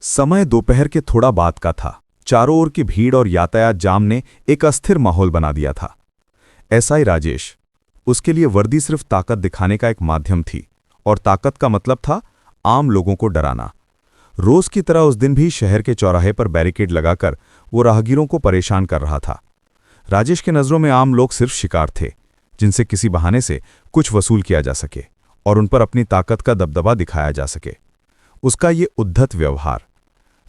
समय दोपहर के थोड़ा बाद का था। चारों ओर की भीड़ और यातायात जाम ने एक अस्थिर माहौल बना दिया था। एसआई राजेश, उसके लिए वर्दी सिर्फ ताकत दिखाने का एक माध्यम थी, और ताकत का मतलब था आम लोगों को डराना। रोज की तरह उस दिन भी शहर के चौराहे पर बैरिकेड लगाकर वो राहगीरों को परेशान कर रहा था। राजेश के नज़रों में आम लोग सिर्फ शिकार थे, जिनसे किसी बहाने से कुछ वसूल किया जा सके और उन पर अपनी ताकत का दबदबा दिखाया जा सके। उसका ये उद्धत व्यवहार,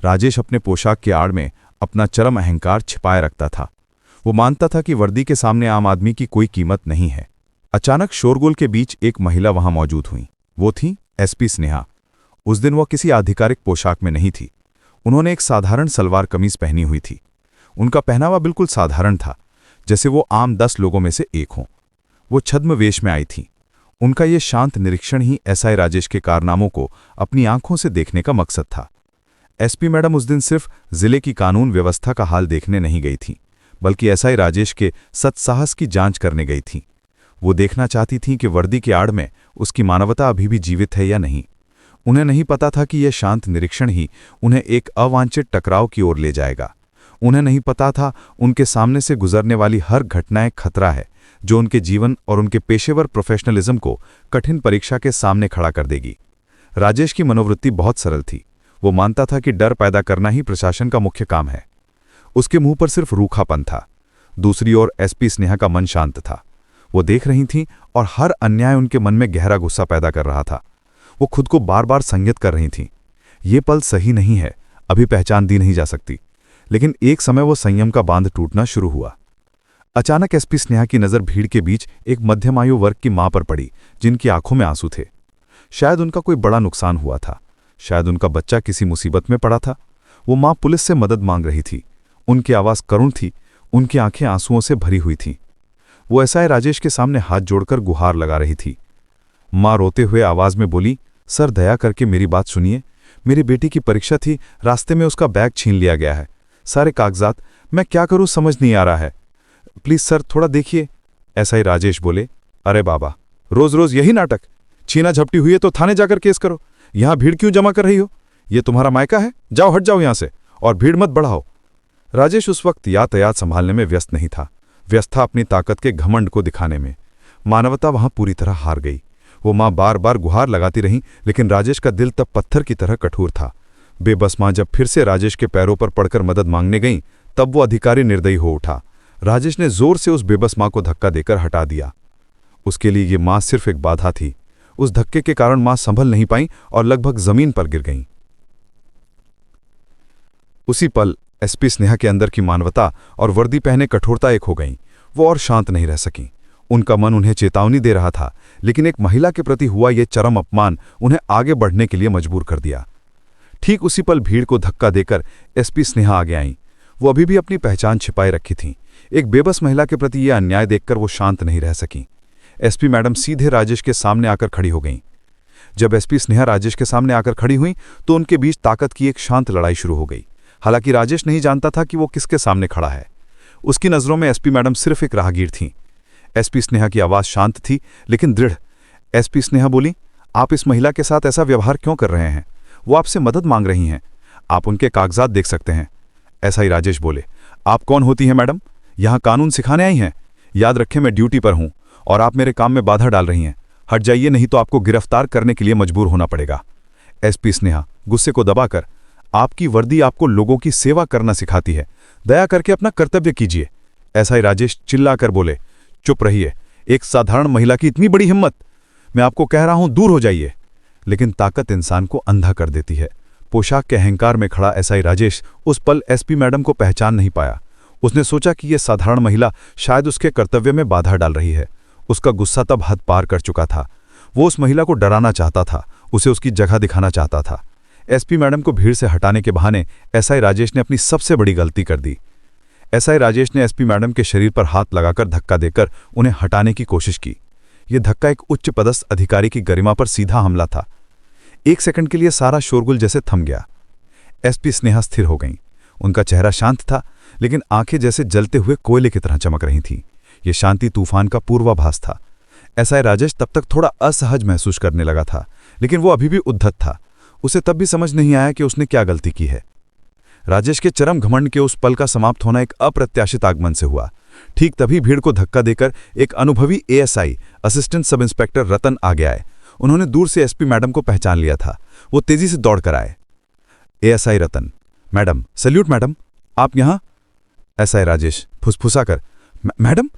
राजेश अपने पोशाक की आड़ में अपना चरम अहंकार छिपाए रखता था। वो मानता था कि वर्दी के सामने आम आदमी की कोई कीमत नहीं है। अचानक शोरगुल के बीच एक महिला वहां मौजूद हुई। वो थी एसपी स्नेहा। उस दिन वह किसी आधिकारिक पोशाक में नहीं थी। उन्होंने एक साधारण सलवार कमीज पहनी हुई थी। उनका पहनावा बिल्कुल साधारण था, जैसे वो आम 10 लोगों में से एक हों। वो छद्म वेश में आई थी। उनका ये शांत निरीक्षण ही एसआई राजेश के कारनामों को अपनी आंखों से देखने का मकसद था। एसपी मैडम उस दिन सिर्फ जिले की कानून व्यवस्था का हाल देखने नहीं गई थी, बल्कि एसआई राजेश के सत्साहस की जांच करने गई थी। वो देखना चाहती थीं कि वर्दी की आड़ में उसकी मानवता अभी भी जीवित है या नहीं। उन्हें नहीं पता था कि यह शांत निरीक्षण ही उन्हें एक अवांछित टकराव की ओर ले जाएगा। उन्हें नहीं पता था उनके सामने से गुजरने वाली हर घटना एक खतरा है, जो उनके जीवन और उनके पेशेवर प्रोफेशनलिज्म को कठिन परीक्षा के सामने खड़ा कर देगी। राजेश की मनोवृत्ति बहुत सरल थी। वो मानता था कि डर पैदा करना ही प्रशासन का मुख्य काम है। उसके मुंह पर सिर्फ रूखापन था। दूसरी ओर एसपी स्नेहा का मन शांत था। वो देख रही थीं और हर अन्याय उनके मन में गहरा गुस्सा पैदा कर रहा था। वो खुद को बार बार संयत कर रही थीं। ये पल सही नहीं है, अभी पहचान दी नहीं जा सकती। लेकिन एक समय वो संयम का बांध टूटना शुरू हुआ। अचानक एसपी स्नेहा की नज़र भीड़ के बीच एक मध्यम आयु वर्ग की मां पर पड़ी, जिनकी आंखों में आंसू थे। शायद उनका कोई बड़ा नुकसान हुआ था। शायद उनका बच्चा किसी मुसीबत में पड़ा था। वो मां पुलिस से मदद मांग रही थी। उनकी आवाज़ करुण थी, उनकी आंखें आंसुओं से भरी हुई थीं। वो एसआई राजेश के सामने हाथ जोड़कर गुहार लगा रही थी। मां रोते हुए आवाज़ में बोली, सर दया करके मेरी बात सुनिए। मेरी बेटी की परीक्षा थी, रास्ते में उसका बैग छीन लिया गया है। सारे कागजात, मैं क्या करूं समझ नहीं आ रहा है। प्लीज सर थोड़ा देखिए। एसआई राजेश बोले, अरे बाबा, रोज रोज यही नाटक। छीना झपटी हुई है तो थाने जाकर केस करो। यहां भीड़ क्यों जमा कर रही हो? ये तुम्हारा मायका है? जाओ, हट जाओ यहां से और भीड़ मत बढ़ाओ। राजेश उस वक्त यातायात संभालने में व्यस्त नहीं था। व्यस्त था अपनी ताकत के घमंड को दिखाने में। मानवता वहां पूरी तरह हार गई। वो मां बार बार गुहार लगाती रहीं, लेकिन राजेश का दिल तब पत्थर की तरह कठोर था। बेबस मां जब फिर से राजेश के पैरों पर पड़कर मदद मांगने गईं, तब वो अधिकारी निर्दयी हो उठा। राजेश ने जोर से उस बेबस मां को धक्का देकर हटा दिया। उसके लिए ये मां सिर्फ एक बाधा थी। उस धक्के के कारण मां संभल नहीं पाई और लगभग जमीन पर गिर गईं। उसी पल एसपी स्नेहा के अंदर की मानवता और वर्दी पहने कठोरता एक हो गईं। वो और शांत नहीं रह सकीं। उनका मन उन्हें चेतावनी दे रहा था, लेकिन एक महिला के प्रति हुआ ये चरम अपमान उन्हें आगे बढ़ने के लिए मजबूर कर दिया। ठीक उसी पल भीड़ को धक्का देकर एसपी स्नेहा आगे आईं। वो अभी भी अपनी पहचान छिपाए रखी थीं। एक बेबस महिला के प्रति यह अन्याय देखकर वो शांत नहीं रह सकीं। एसपी मैडम सीधे राजेश के सामने आकर खड़ी हो गईं। जब एसपी स्नेहा राजेश के सामने आकर खड़ी हुईं, तो उनके बीच ताकत की एक शांत लड़ाई शुरू हो गई। हालांकि राजेश नहीं जानता था कि वो किसके सामने खड़ा है। उसकी नज़रों में एसपी मैडम सिर्फ एक राहगीर थीं। एसपी स्नेहा की आवाज़ शांत थी, लेकिन दृढ़। एसपी स्नेहा बोली, आप इस महिला के साथ ऐसा व्यवहार क्यों कर रहे हैं? वो आपसे मदद मांग रही हैं। आप उनके कागजात देख सकते हैं। एसआई राजेश बोले, आप कौन होती हैं मैडम? यहाँ कानून सिखाने आई हैं? याद रखें, मैं ड्यूटी पर हूँ और आप मेरे काम में बाधा डाल रही हैं। हट जाइए, नहीं तो आपको गिरफ्तार करने के लिए मजबूर होना पड़ेगा। एसपी स्नेहा गुस्से को दबाकर, आपकी वर्दी आपको लोगों की सेवा करना सिखाती है। दया करके अपना कर्तव्य कीजिए। एसआई राजेश चिल्लाकर बोले, चुप रहिए। एक साधारण महिला की इतनी बड़ी हिम्मत! मैं आपको कह रहा हूं, दूर हो जाइए। लेकिन ताकत इंसान को अंधा कर देती है। पोशाक के अहंकार में खड़ा एसआई राजेश उस पल एसपी मैडम को पहचान नहीं पाया। उसने सोचा कि यह साधारण महिला शायद उसके कर्तव्य में बाधा डाल रही है। उसका गुस्सा तब हद पार कर चुका था। वो उस महिला को डराना चाहता था, उसे उसकी जगह दिखाना चाहता था। एसपी मैडम को भीड़ से हटाने के बहाने एसआई राजेश ने अपनी सबसे बड़ी गलती कर दी। एसआई राजेश ने एसपी मैडम के शरीर पर हाथ लगाकर धक्का देकर उन्हें हटाने की कोशिश की। यह धक्का एक उच्च पदस्थ अधिकारी की गरिमा पर सीधा हमला था। एक सेकंड के लिए सारा शोरगुल जैसे थम गया। एसपी स्नेहा स्थिर हो गईं। उनका चेहरा शांत था, लेकिन आंखें जैसे जलते हुए कोयले की तरह चमक रही थीं। यह शांति तूफान का पूर्वाभास था। एसआई राजेश तब तक थोड़ा असहज महसूस करने लगा था, लेकिन वो अभी भी उद्धत था। उसे तब भी समझ नहीं आया कि उसने क्या गलती की है। राजेश के चरम घमंड के उस पल का समाप्त होना एक अप्रत्याशित आगमन से हुआ। ठीक तभी भीड़ को धक्का देकर एक अनुभवी एएसआई असिस्टेंट सब इंस्पेक्टर रतन आगे आए। उन्होंने दूर से एसपी मैडम को पहचान लिया था। वो तेजी से दौड़कर आए। ASI Ratan, madam, salute madam, आप यहाँ? एसआई राजेश फुसफुसाकर, मैडम?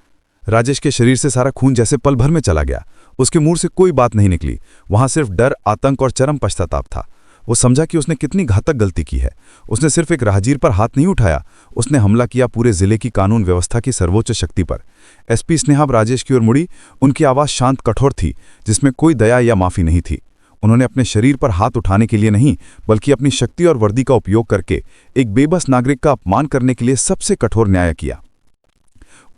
राजेश के शरीर से सारा खून जैसे पल भर में चला गया। उसके मुंह से कोई बात नहीं निकली। वहां सिर्फ डर, आतंक और चरम पश्चाताप था। वो समझा कि उसने कितनी घातक गलती की है। उसने सिर्फ एक राहगीर पर हाथ नहीं उठाया, उसने हमला किया पूरे जिले की कानून व्यवस्था की सर्वोच्च शक्ति पर। एसपी स्नेहा राजेश की ओर मुड़ी। उनकी आवाज शांत कठोर थी, जिसमें कोई दया या माफी नहीं थी। उन्होंने अपने शरीर पर हाथ उठाने के लिए नहीं, बल्कि अपनी शक्ति और वर्दी का उपयोग करके एक बेबस नागरिक का अपमान करने के लिए सबसे कठोर न्याय किया।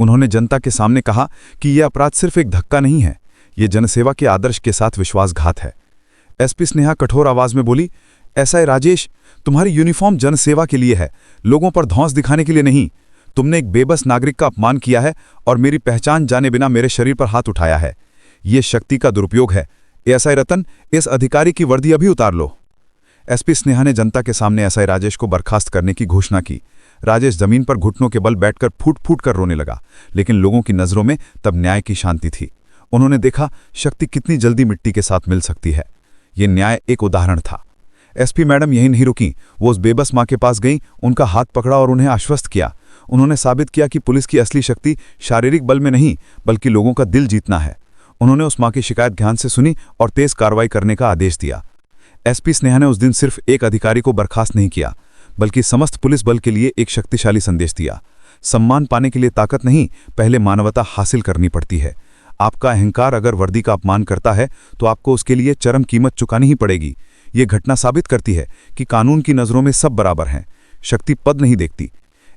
उन्होंने जनता के सामने कहा कि यह अपराध सिर्फ एक धक्का नहीं है, ये जनसेवा के आदर्श के साथ विश्वासघात है। एसपी स्नेहा कठोर आवाज में बोली, एसआई राजेश, तुम्हारी यूनिफॉर्म जनसेवा के लिए है, लोगों पर धौंस दिखाने के लिए नहीं। तुमने एक बेबस नागरिक का अपमान किया है और मेरी पहचान जाने बिना मेरे शरीर पर हाथ उठाया है। यह शक्ति का दुरुपयोग है। एसआई रतन, इस अधिकारी की वर्दी अभी उतार लो। एसपी स्नेहा ने जनता के सामने एसआई राजेश को बर्खास्त करने की घोषणा की। राजेश जमीन पर घुटनों के बल बैठकर फूट फूट कर रोने लगा, लेकिन लोगों की नजरों में तब न्याय की शांति थी। उन्होंने देखा शक्ति कितनी जल्दी मिट्टी के साथ मिल सकती है। ये न्याय एक उदाहरण था। एसपी मैडम यहीं नहीं रुकी। वो उस बेबस मां के पास गईं, उनका हाथ पकड़ा और उन्हें आश्वस्त किया। उन्होंने साबित किया कि पुलिस की असली शक्ति शारीरिक बल में नहीं, बल्कि लोगों का दिल जीतना है। उन्होंने उस मां की शिकायत ध्यान से सुनी और तेज कार्रवाई करने का आदेश दिया। एसपी स्नेहा ने उस दिन सिर्फ एक अधिकारी को बर्खास्त नहीं किया, बल्कि समस्त पुलिस बल के लिए एक शक्तिशाली संदेश दिया। सम्मान पाने के लिए ताकत नहीं, पहले मानवता हासिल करनी पड़ती है। आपका अहंकार अगर वर्दी का अपमान करता है तो आपको उसके लिए चरम कीमत चुकानी ही पड़ेगी। ये घटना साबित करती है कि कानून की नज़रों में सब बराबर हैं, शक्ति पद नहीं देखती।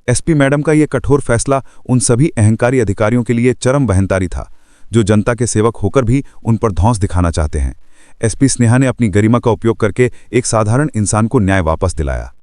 एसपी मैडम का ये कठोर फैसला उन सभी अहंकारी अधिकारियों के लिए चरम बहनतारी था, जो जनता के सेवक होकर भी उन पर धौंस दिखाना चाहते हैं। एसपी स्नेहा ने अपनी गरिमा का उपयोग करके एक साधारण इंसान को न्याय वापस दिलाया।